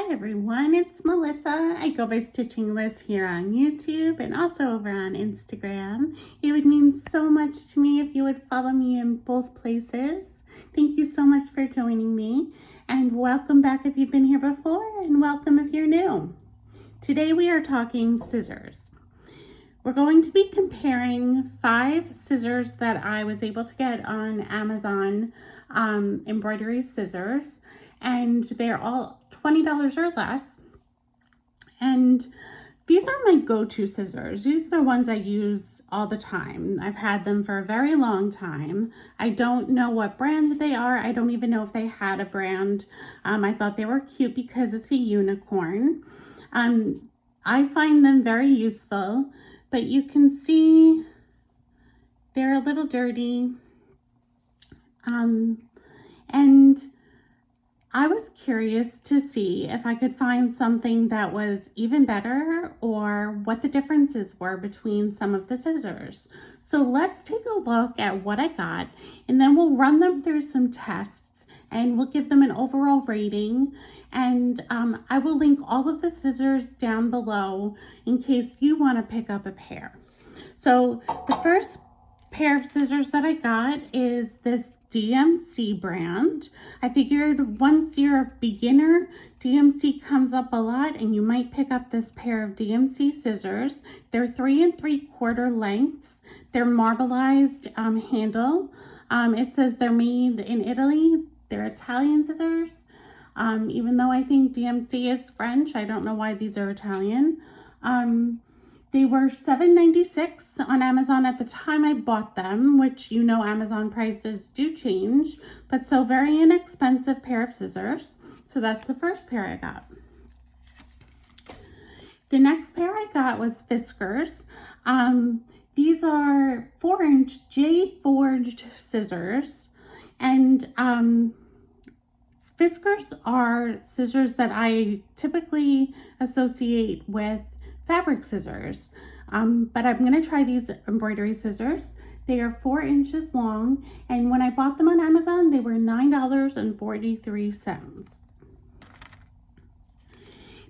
Hi everyone, it's Melissa. I go by Stitching Liz here on YouTube and also over on Instagram. It would mean so much to me if you would follow me in both places. Thank you so much for joining me, and welcome back if you've been here before, and welcome if you're new. Today we are talking scissors. We're going to be comparing 5 scissors that I was able to get on Amazon, Embroidery scissors, and they're all $20 or less. And these are my go-to scissors. These are the ones I use all the time. I've had them for a very long time. I don't know what brand they are. I don't even know if they had a brand. I thought they were cute because it's a unicorn. I find them very useful, but you can see they're a little dirty. And I was curious to see if I could find something that was even better or what the differences were between some of the scissors. So let's take a look at what I got, and then we'll run them through some tests and we'll give them an overall rating. And I will link all of the scissors down below in case you want to pick up a pair. So the first pair of scissors that I got is this DMC brand. I figured once you're a beginner, DMC comes up a lot and you might pick up this pair of DMC scissors. They're 3 3/4 lengths. They're marbleized handle. It says they're made in Italy. They're Italian scissors. Even though I think DMC is French, I don't know why these are Italian. They were $7.96 on Amazon at the time I bought them, which you know Amazon prices do change, but so very inexpensive pair of scissors. So that's the first pair I got. The next pair I got was Fiskars. These are 4-inch J-forged scissors, and Fiskars are scissors that I typically associate with fabric scissors, but I'm going to try these embroidery scissors. They are 4 inches long, and when I bought them on Amazon, they were $9.43.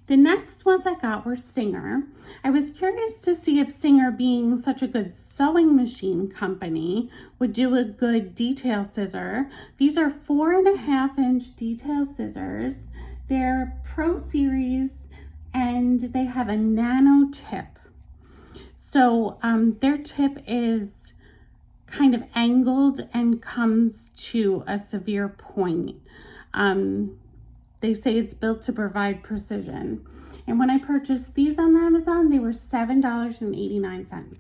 The next ones I got were Singer. I was curious to see if Singer, being such a good sewing machine company, would do a good detail scissor. These are 4.5-inch detail scissors. They're Pro Series, and they have a nano tip. So their tip is kind of angled and comes to a severe point. They say it's built to provide precision. And when I purchased these on Amazon, they were $7.89.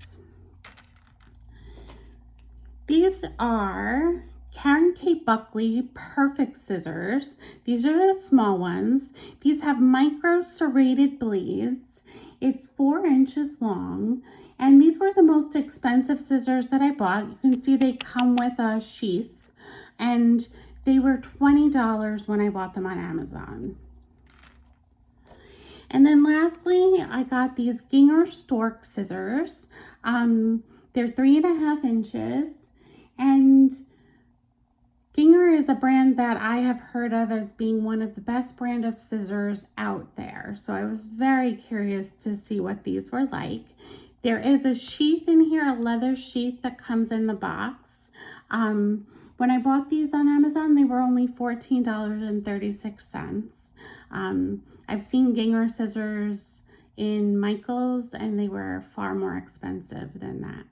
These are Karen K. Buckley Perfect Scissors. These are the small ones. These have micro serrated blades. It's 4 inches long, and these were the most expensive scissors that I bought. You can see they come with a sheath, and they were $20 when I bought them on Amazon. And then lastly, I got these Gingher Scissors. They're 3.5 inches, and Gingher is a brand that I have heard of as being one of the best brand of scissors out there. So I was very curious to see what these were like. There is a sheath in here, a leather sheath that comes in the box. When I bought these on Amazon, they were only $14.36. I've seen Gingher scissors in Michael's, and they were far more expensive than that.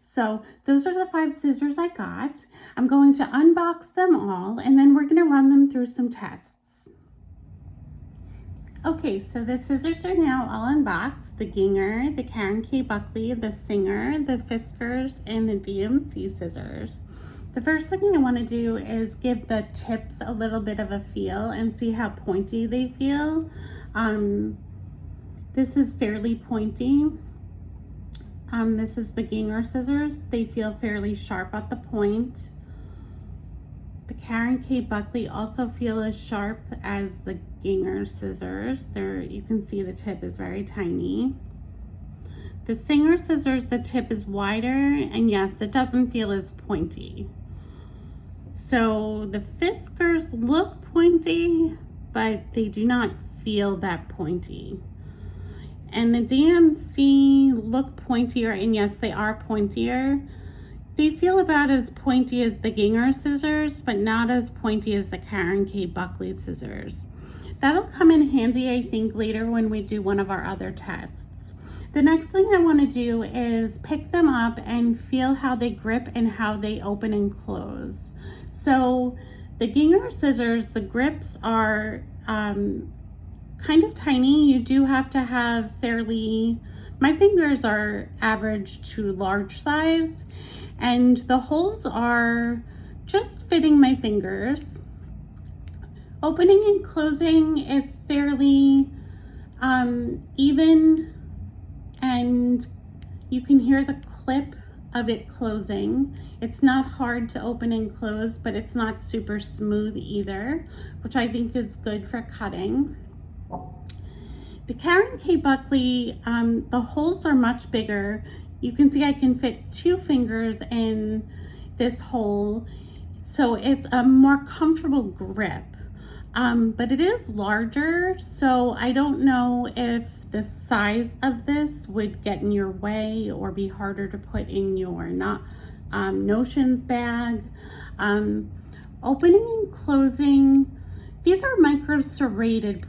So those are the 5 scissors I got. I'm going to unbox them all, and then we're going to run them through some tests. Okay, so the scissors are now all unboxed. The Gingher, the Karen K. Buckley, the Singer, the Fiskars, and the DMC scissors. The first thing I want to do is give the tips a little bit of a feel and see how pointy they feel. This is fairly pointy. This is the Gingher scissors. They feel fairly sharp at the point. The Karen K. Buckley also feel as sharp as the Gingher scissors. You can see the tip is very tiny. The Singer scissors, the tip is wider, and yes, it doesn't feel as pointy. So the Fiskars look pointy, but they do not feel that pointy. And the DMC look pointier, and yes, they are pointier. They feel about as pointy as the Gingher Scissors, but not as pointy as the Karen K. Buckley Scissors. That'll come in handy, I think, later when we do one of our other tests. The next thing I want to do is pick them up and feel how they grip and how they open and close. So the Gingher Scissors, the grips are kind of tiny. You do have to have my fingers are average to large size, and the holes are just fitting my fingers. Opening and closing is fairly even, and you can hear the clip of it closing. It's not hard to open and close, but it's not super smooth either, which I think is good for cutting. The Karen K. Buckley, the holes are much bigger. You can see I can fit 2 fingers in this hole, so it's a more comfortable grip. But it is larger, so I don't know if the size of this would get in your way or be harder to put in your notions bag. Opening and closing, these are micro serrated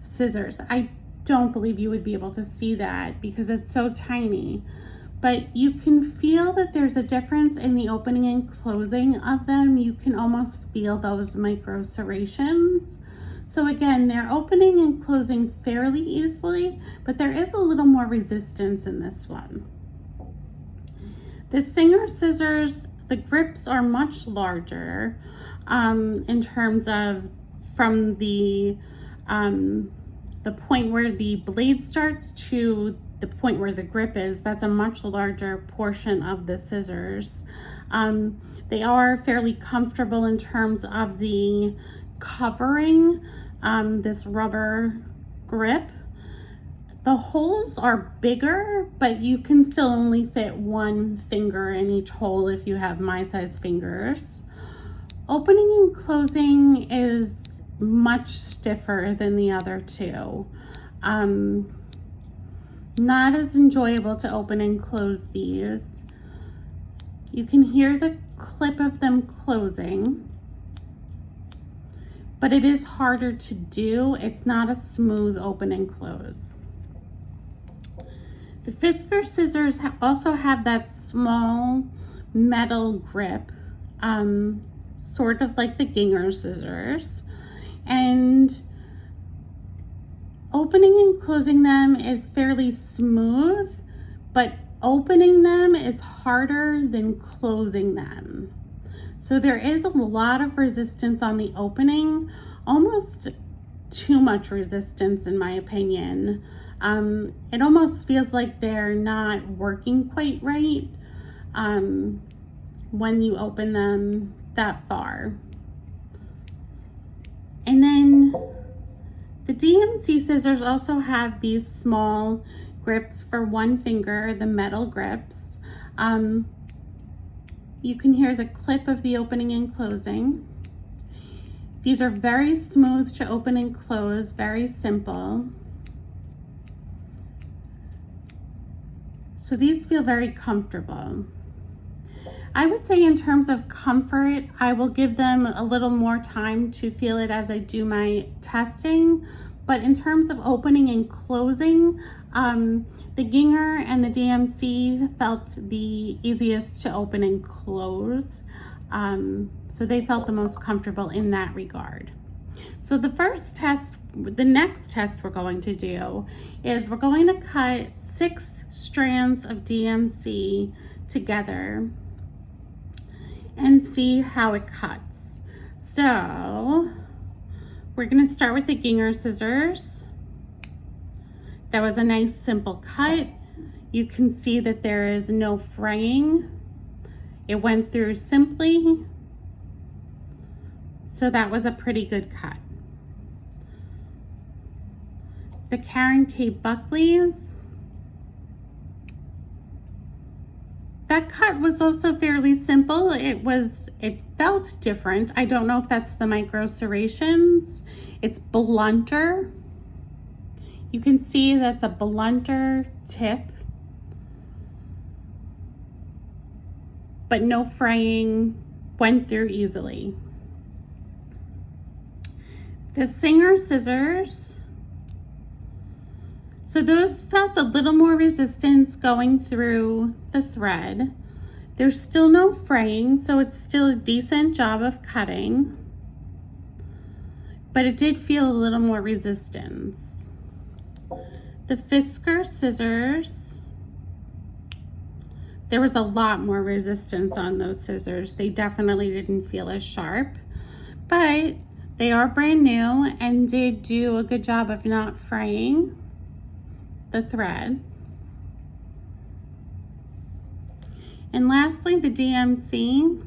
scissors. I don't believe you would be able to see that because it's so tiny, but you can feel that there's a difference in the opening and closing of them. You can almost feel those micro serrations. So again, they're opening and closing fairly easily, but there is a little more resistance in this one. The Gingher Scissors, the grips are much larger in terms of from the point where the blade starts to the point where the grip is. That's a much larger portion of the scissors. They are fairly comfortable in terms of the covering, this rubber grip. The holes are bigger, but you can still only fit 1 finger in each hole if you have my size fingers. Opening and closing is much stiffer than the other 2. Not as enjoyable to open and close these. You can hear the clip of them closing, but it is harder to do. It's not a smooth open and close. The Fiskars Scissors also have that small metal grip, sort of like the Gingher Scissors, and opening and closing them is fairly smooth, but opening them is harder than closing them. So there is a lot of resistance on the opening, almost too much resistance in my opinion. It almost feels like they're not working quite right when you open them that far. And then the DMC scissors also have these small grips for 1 finger, the metal grips. You can hear the clip of the opening and closing. These are very smooth to open and close, very simple. So these feel very comfortable. I would say in terms of comfort, I will give them a little more time to feel it as I do my testing. But in terms of opening and closing, the Gingher and the DMC felt the easiest to open and close. So they felt the most comfortable in that regard. So the next test we're going to do is we're going to cut 6 strands of DMC together and see how it cuts. So we're going to start with the Gingher Scissors. That was a nice simple cut. You can see that there is no fraying. It went through simply. So that was a pretty good cut. The Karen K. Buckley's, that cut was also fairly simple. It felt different. I don't know if that's the micro serrations. It's blunter. You can see that's a blunter tip, but no fraying, went through easily. The Gingher Scissors, so those felt a little more resistance going through the thread. There's still no fraying, so it's still a decent job of cutting, but it did feel a little more resistance. The Fiskars Scissors, there was a lot more resistance on those scissors. They definitely didn't feel as sharp, but they are brand new and did do a good job of not fraying the thread. And lastly, the DMC.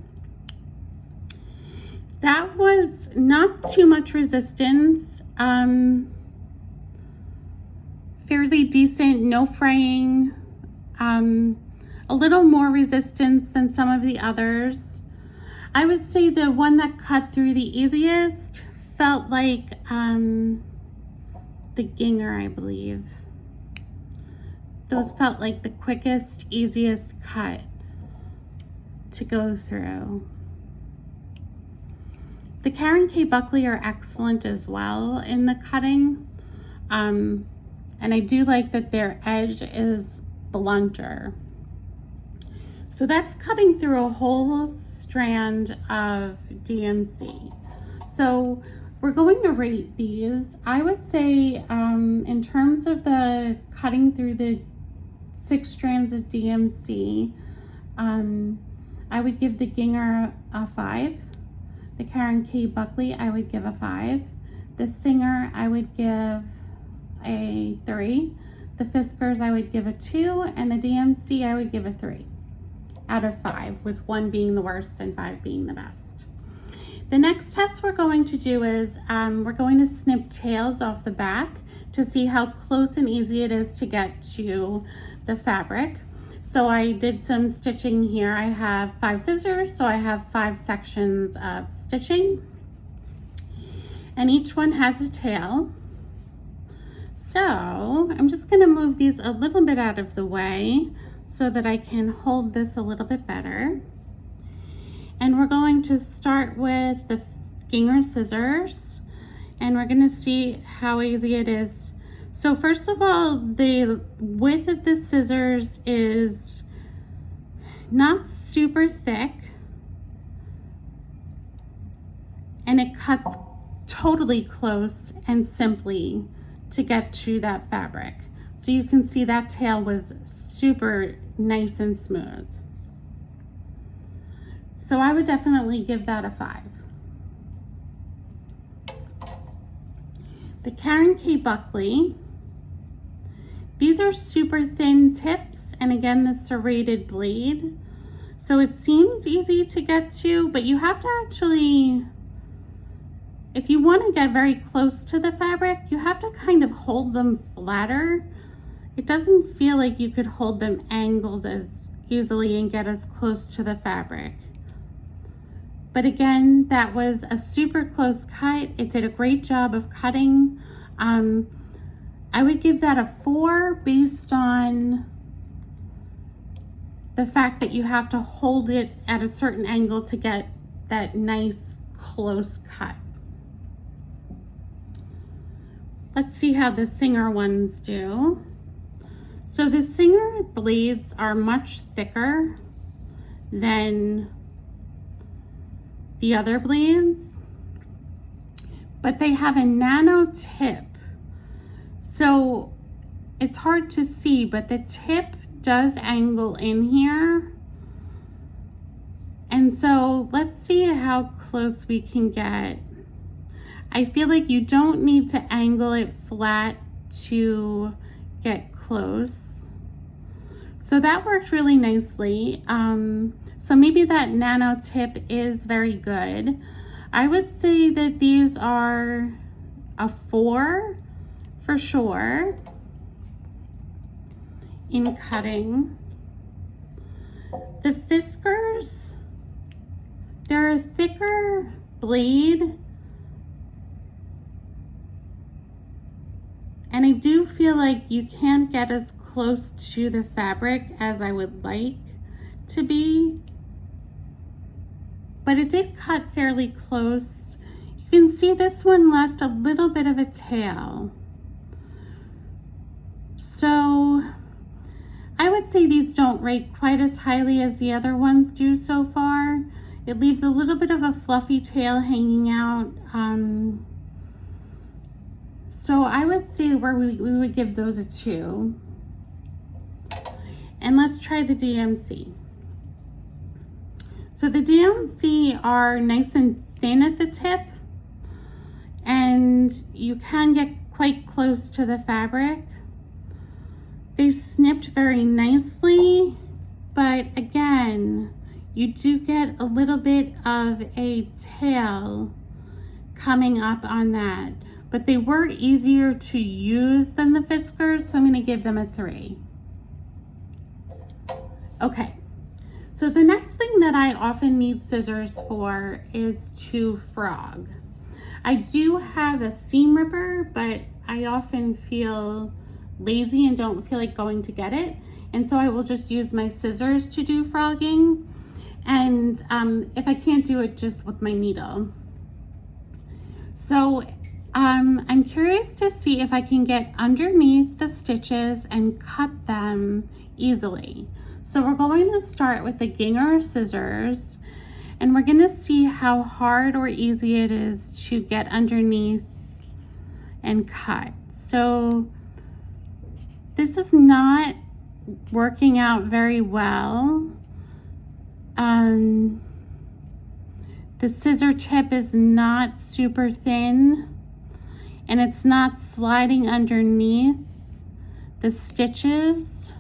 That was not too much resistance. Fairly decent, no fraying. A little more resistance than some of the others. I would say the one that cut through the easiest felt like the Gingher, I believe. Those felt like the quickest, easiest cut to go through. The K Buckley are excellent as well in the cutting. And I do like that their edge is blunter. So that's cutting through a whole strand of DMC. So we're going to rate these. I would say in terms of the cutting through the 6 strands of DMC, I would give the Gingher a 5. The K Buckley, I would give a 5. The Gingher, I would give a 3. The Fiskars, I would give a 2. And the DMC, I would give a 3 out of 5, with 1 being the worst and 5 being the best. The next test we're going to do is we're going to snip tails off the back to see how close and easy it is to get to the fabric. So I did some stitching here. I have 5 scissors, so I have 5 sections of stitching, and each one has a tail. So I'm just going to move these a little bit out of the way so that I can hold this a little bit better. And we're going to start with the Gingher Scissors, and we're going to see how easy it is. So first of all, the width of the scissors is not super thick, and it cuts totally close and simply to get to that fabric. So you can see that tail was super nice and smooth. So I would definitely give that a 5. The K Buckley, these are super thin tips, and again, the serrated blade. So it seems easy to get to, but you have to actually, if you want to get very close to the fabric, you have to kind of hold them flatter. It doesn't feel like you could hold them angled as easily and get as close to the fabric. But again, that was a super close cut. It did a great job of cutting. I would give that a 4 based on the fact that you have to hold it at a certain angle to get that nice close cut. Let's see how the Gingher ones do. So the Gingher blades are much thicker than the other blades, but they have a nano tip. So it's hard to see, but the tip does angle in here. And so let's see how close we can get. I feel like you don't need to angle it flat to get close. So that worked really nicely. So maybe that nano tip is very good. I would say that these are a 4 for sure in cutting. The Fiskars, they're a thicker blade, and I do feel like you can't get as close to the fabric as I would like to be, but it did cut fairly close. You can see this one left a little bit of a tail. So I would say these don't rate quite as highly as the other ones do so far. It leaves a little bit of a fluffy tail hanging out. So I would say where we would give those a 2. And let's try the DMC. So the DMC are nice and thin at the tip, and you can get quite close to the fabric. They snipped very nicely, but again, you do get a little bit of a tail coming up on that, but they were easier to use than the Fiskars, so I'm going to give them a 3. Okay, so the next thing that I often need scissors for is to frog. I do have a seam ripper, but I often feel lazy and don't feel like going to get it, and so I will just use my scissors to do frogging, and if I can't do it, just with my needle. So I'm curious to see if I can get underneath the stitches and cut them easily. So we're going to start with the Gingher Scissors, and we're going to see how hard or easy it is to get underneath and cut. So this is not working out very well. The scissor tip is not super thin, and it's not sliding underneath the stitches.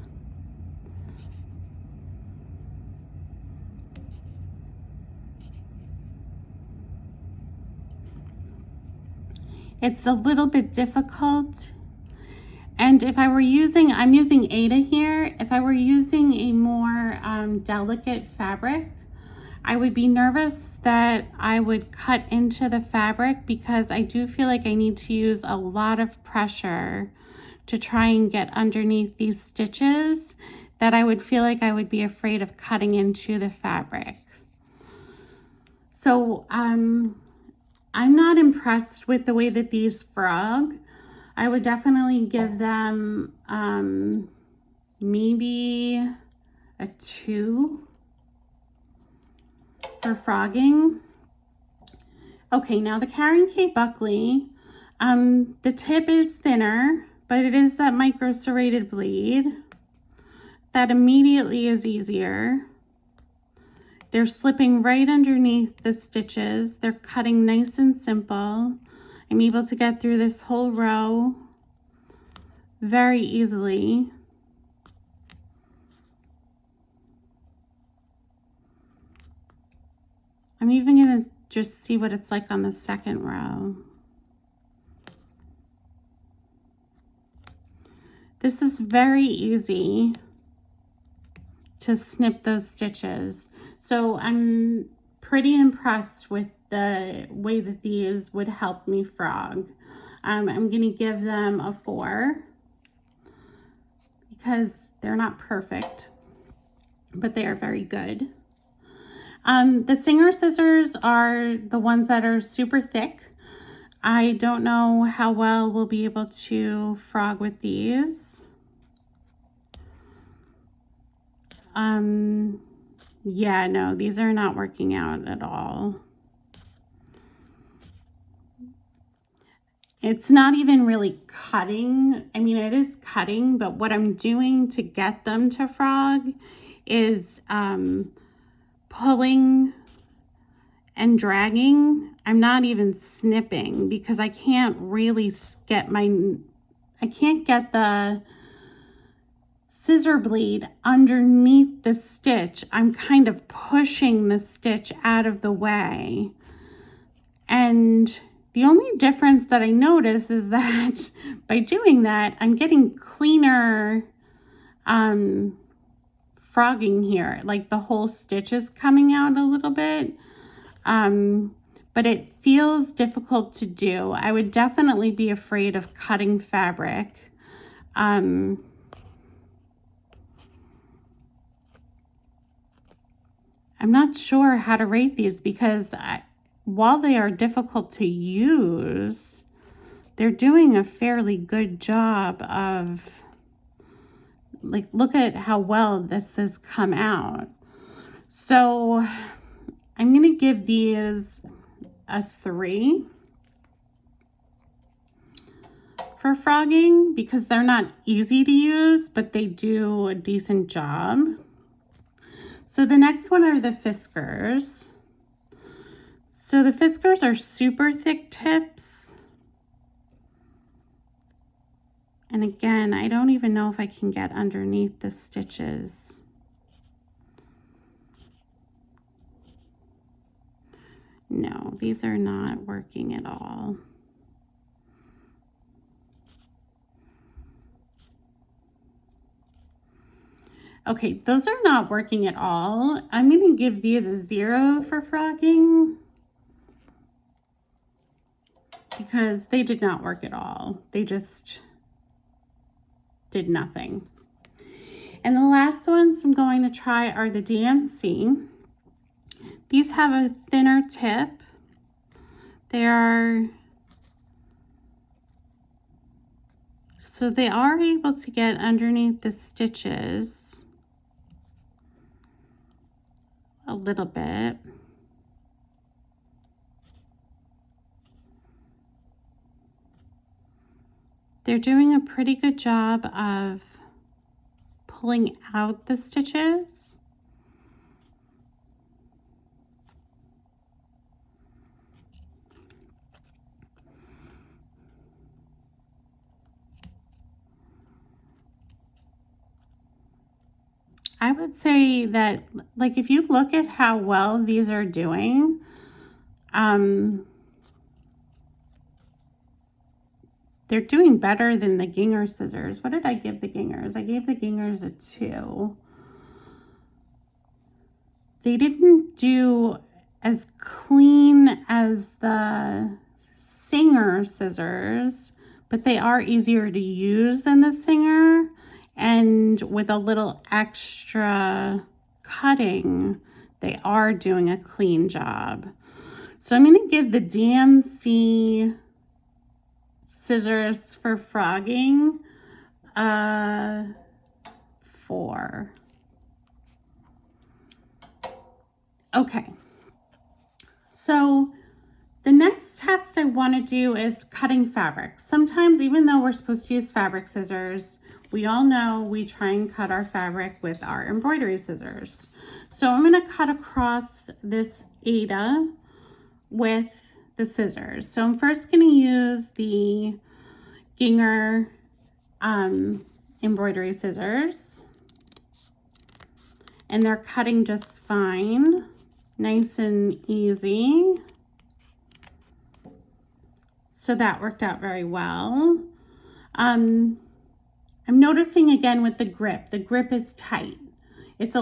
It's a little bit difficult, and if I were using, I'm using Ada here, if I were using a more delicate fabric, I would be nervous that I would cut into the fabric, because I do feel like I need to use a lot of pressure to try and get underneath these stitches, that I would feel like I would be afraid of cutting into the fabric. So I'm not impressed with the way that these frog. I would definitely give them maybe a 2 for frogging. Okay, now the Karen K Buckley, the tip is thinner, but it is that micro serrated blade that immediately is easier. They're slipping right underneath the stitches. They're cutting nice and simple. I'm able to get through this whole row very easily. I'm even going to just see what it's like on the second row. This is very easy to snip those stitches. So I'm pretty impressed with the way that these would help me frog. I'm going to give them a 4 because they're not perfect, but they are very good. The Gingher Scissors are the ones that are super thick. I don't know how well we'll be able to frog with these. Yeah, no, these are not working out at all. It's not even really cutting. I mean, it is cutting, but what I'm doing to get them to frog is pulling and dragging. I'm not even snipping because I can't really get I can't get the scissor blade underneath the stitch. I'm kind of pushing the stitch out of the way. And the only difference that I notice is that by doing that, I'm getting cleaner frogging here. Like the whole stitch is coming out a little bit. But it feels difficult to do. I would definitely be afraid of cutting fabric. I'm not sure how to rate these because while they are difficult to use, they're doing a fairly good job of, like, look at how well this has come out. So I'm going to give these a 3 for frogging because they're not easy to use, but they do a decent job. So the next one are the Fiskars. So the Fiskars are super thick tips. And again, I don't even know if I can get underneath the stitches. No, these are not working at all. Okay, those are not working at all. I'm going to give these a 0 for frogging because they did not work at all. They just did nothing. And the last ones I'm going to try are the DMC. These have a thinner tip. They are able to get underneath the stitches a little bit. They're doing a pretty good job of pulling out the stitches. I would say that, like, if you look at how well these are doing, they're doing better than the Gingher Scissors. What did I give the Ginghers? I gave the Ginghers a 2. They didn't do as clean as the Singer scissors, but they are easier to use than the Singer, and with a little extra cutting, they are doing a clean job. So I'm going to give the DMC Scissors for frogging a 4. Okay, so the next test I want to do is cutting fabric. Sometimes, even though we're supposed to use fabric scissors, we all know we try and cut our fabric with our embroidery scissors. So I'm going to cut across this Aida with the scissors. So I'm first going to use the Gingher embroidery scissors, and they're cutting just fine, nice and easy. So that worked out very well. I'm noticing again with the grip is tight. It's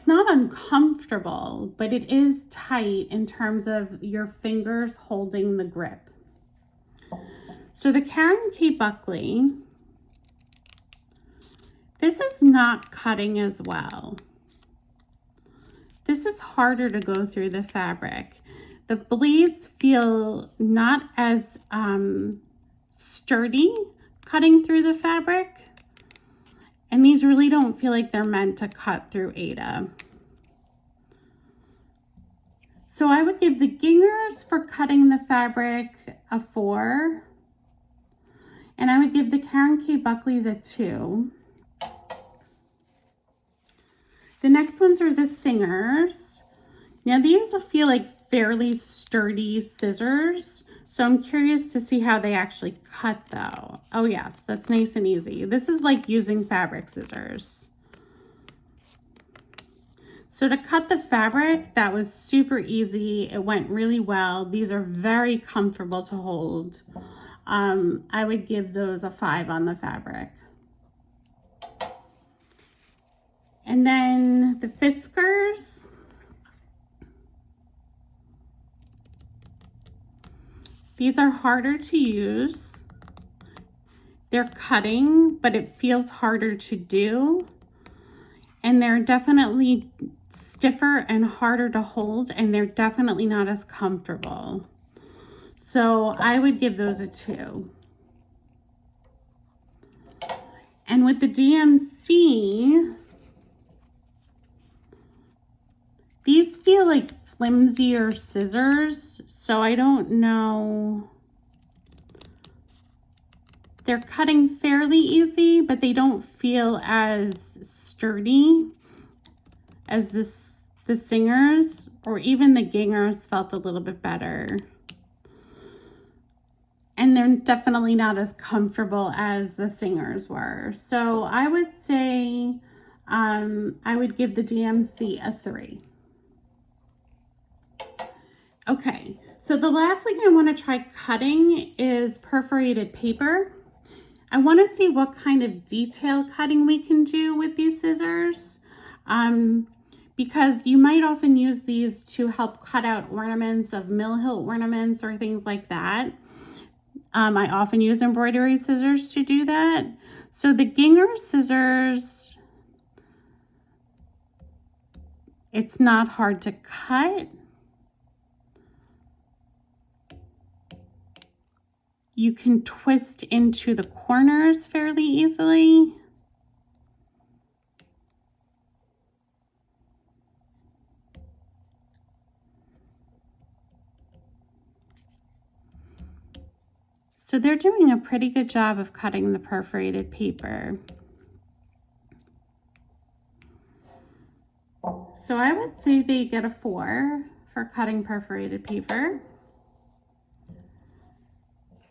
not uncomfortable, but it is tight in terms of your fingers holding the grip. So the Karen K. Buckley, this is not cutting as well. This is harder to go through the fabric. The blades feel not as sturdy cutting through the fabric, and these really don't feel like they're meant to cut through Aida. So I would give the Ginghers for cutting the fabric a 4, and I would give the Karen K. Buckleys a 2. The next ones are the Singers. Now these feel like fairly sturdy scissors, so I'm curious to see how they actually cut though. Oh yes, that's nice and easy. This is like using fabric scissors. So to cut the fabric, that was super easy. It went really well. These are very comfortable to hold. I would give those a 5 on the fabric. And then the Fiskars. These are harder to use. They're cutting, but it feels harder to do. And they're definitely stiffer and harder to hold, and they're definitely not as comfortable. So I would give those a 2. And with the DMC, these feel like flimsier scissors, so I don't know. They're cutting fairly easy, but they don't feel as sturdy as the Singers, or even the Ginghers felt a little bit better. And they're definitely not as comfortable as the Singers were. So I would say I would give the DMC a 3. Okay, so the last thing I want to try cutting is perforated paper. I want to see what kind of detail cutting we can do with these scissors, because you might often use these to help cut out ornaments of mill hill ornaments or things like that. I often use embroidery scissors to do that. So the Gingher Scissors, it's not hard to cut. You can twist into the corners fairly easily. So they're doing a pretty good job of cutting the perforated paper. So I would say they get a 4 for cutting perforated paper.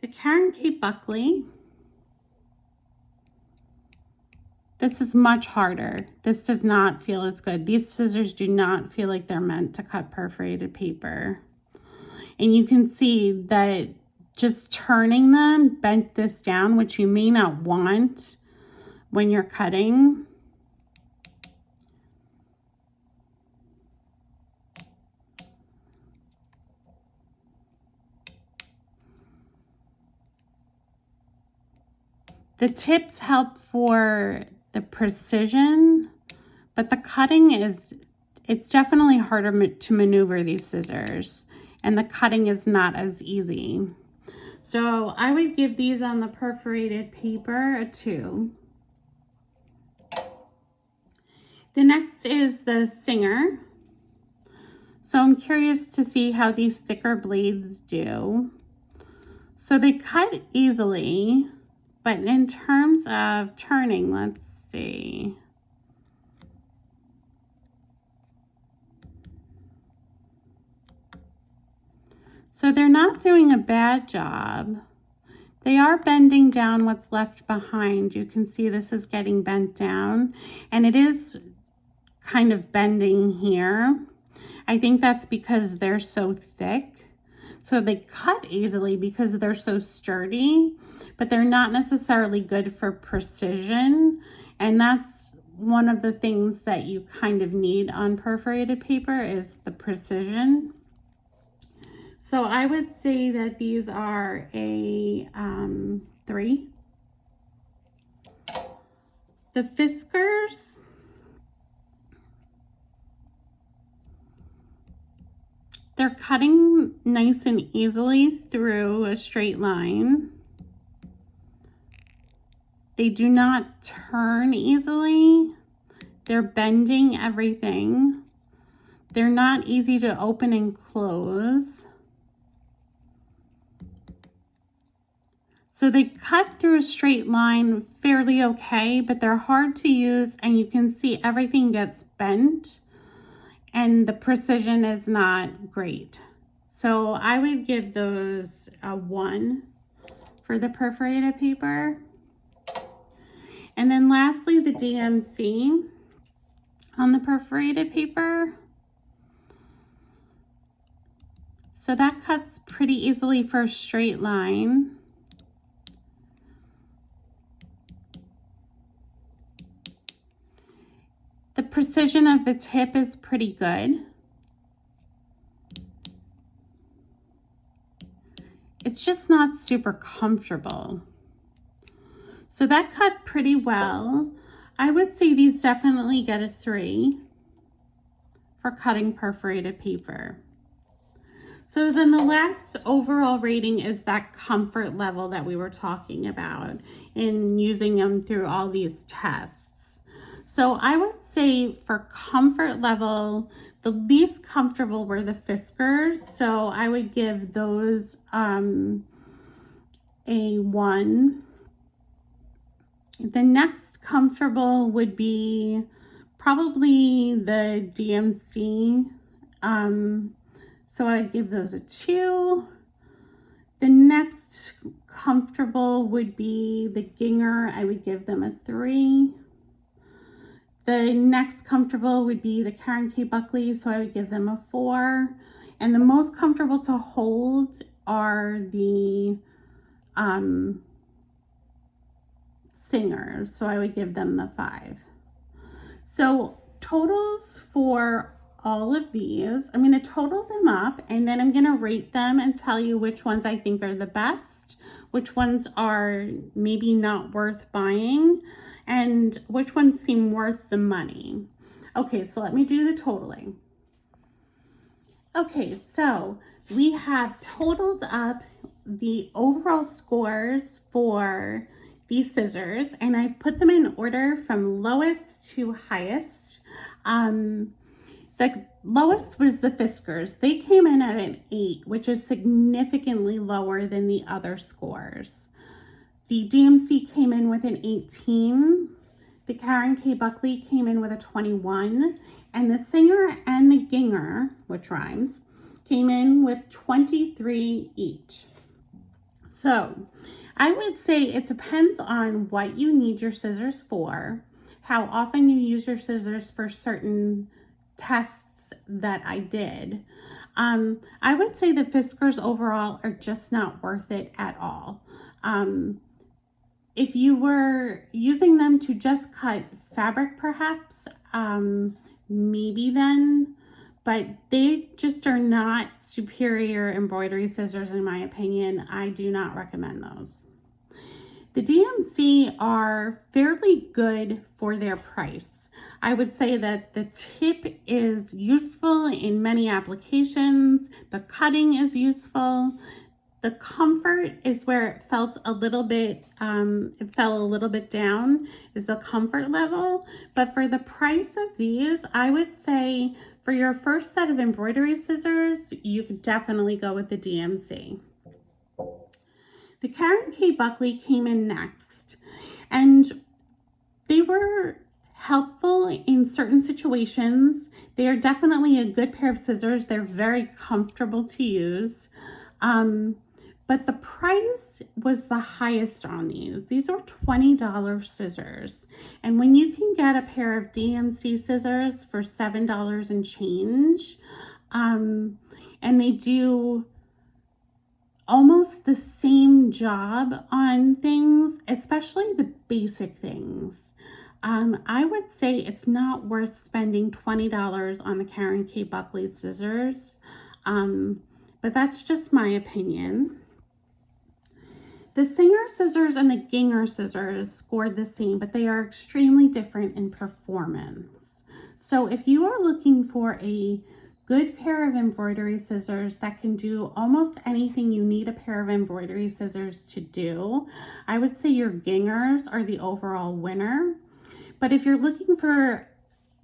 The Karen K. Buckley, this is much harder. This does not feel as good. These scissors do not feel like they're meant to cut perforated paper. And you can see that just turning them bent this down, which you may not want when you're cutting. The tips help for the precision, but the cutting it's definitely harder to maneuver these scissors, and the cutting is not as easy. So I would give these on the perforated paper a 2. The next is the Singer. So I'm curious to see how these thicker blades do. So they cut easily, but in terms of turning, let's see. So they're not doing a bad job. They are bending down what's left behind. You can see this is getting bent down, and it is kind of bending here. I think that's because they're so thick. So they cut easily because they're so sturdy, but they're not necessarily good for precision. And that's one of the things that you kind of need on perforated paper is the precision. So I would say that these are a 3. The Fiskars, they're cutting nice and easily through a straight line. They do not turn easily. They're bending everything. They're not easy to open and close. So they cut through a straight line fairly okay, but they're hard to use, and you can see everything gets bent and the precision is not great. So I would give those a 1 for the perforated paper. And then lastly, the DMC on the perforated paper. So that cuts pretty easily for a straight line. The precision of the tip is pretty good. It's just not super comfortable. So that cut pretty well. I would say these definitely get a 3 for cutting perforated paper. So then the last overall rating is that comfort level that we were talking about in using them through all these tests. So I would say for comfort level, the least comfortable were the Fiskars. So I would give those a 1. The next comfortable would be probably the DMC. So I'd give those a 2. The next comfortable would be the Gingher. I would give them a 3. The next comfortable would be the Karen K. Buckley, so I would give them a 4. And the most comfortable to hold are the Singers, so I would give them the 5. So totals for all of these, I'm going to total them up and then I'm going to rate them and tell you which ones I think are the best, which ones are maybe not worth buying, and which ones seem worth the money. Okay, so let me do the totaling. Okay, so we have totaled up the overall scores for these scissors, and I've put them in order from lowest to highest. The lowest was the Fiskars. They came in at an 8, which is significantly lower than the other scores. The DMC came in with an 18. The Karen K. Buckley came in with a 21. And the Singer and the Gingher, which rhymes, came in with 23 each. So I would say it depends on what you need your scissors for, how often you use your scissors for certain tests that I did. I would say the Fiskars overall are just not worth it at all. If you were using them to just cut fabric, perhaps, maybe then, but they just are not superior embroidery scissors in my opinion. I do not recommend those. The DMC are fairly good for their price. I would say that the tip is useful in many applications. The cutting is useful. The comfort is where it felt a little bit, it fell a little bit down, is the comfort level. But for the price of these, I would say for your first set of embroidery scissors, you could definitely go with the DMC. The Karen K. Buckley came in next, and they were helpful in certain situations. They are definitely a good pair of scissors. They're very comfortable to use. But the price was the highest on these. These are $20 scissors. And when you can get a pair of DMC scissors for $7 and change, and they do almost the same job on things, especially the basic things, I would say it's not worth spending $20 on the Karen K. Buckley scissors. But that's just my opinion. The Singer scissors and the Gingher scissors scored the same, but they are extremely different in performance. So if you are looking for a good pair of embroidery scissors that can do almost anything you need a pair of embroidery scissors to do, I would say your Ginghers are the overall winner. But if you're looking for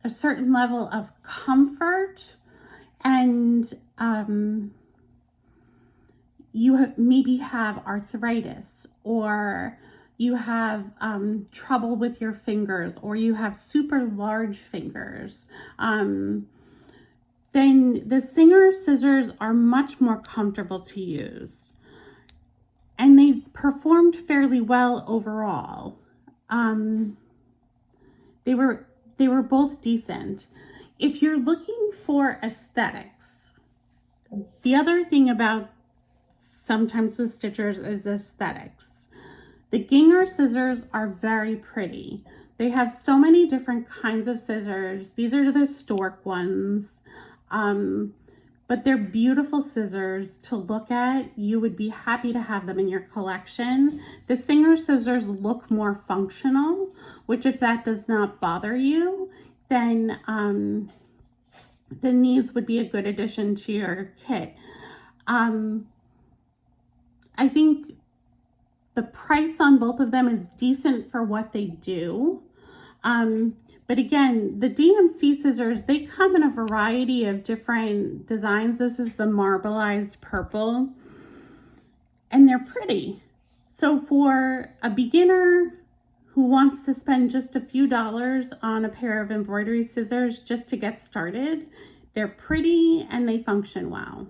a certain level of comfort and you maybe have arthritis, or you have trouble with your fingers, or you have super large fingers, then the Singer scissors are much more comfortable to use. And they performed fairly well overall. They were both decent. If you're looking for aesthetics, the other thing about sometimes with stitchers is aesthetics. The Gingher scissors are very pretty. They have so many different kinds of scissors. These are the stork ones. but they're beautiful scissors to look at. You would be happy to have them in your collection. The Gingher scissors look more functional, which if that does not bother you, then these would be a good addition to your kit. I think the price on both of them is decent for what they do. But again, the DMC scissors, they come in a variety of different designs. This is the marbleized purple, and they're pretty. So for a beginner who wants to spend just a few dollars on a pair of embroidery scissors just to get started, they're pretty and they function well.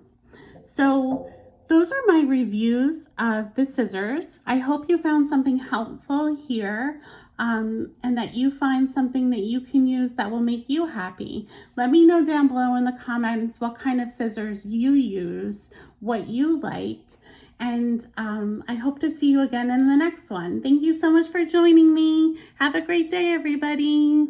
So those are my reviews of the scissors. I hope you found something helpful here, and that you find something that you can use that will make you happy. Let me know down below in the comments what kind of scissors you use, what you like, and I hope to see you again in the next one. Thank you so much for joining me. Have a great day, everybody.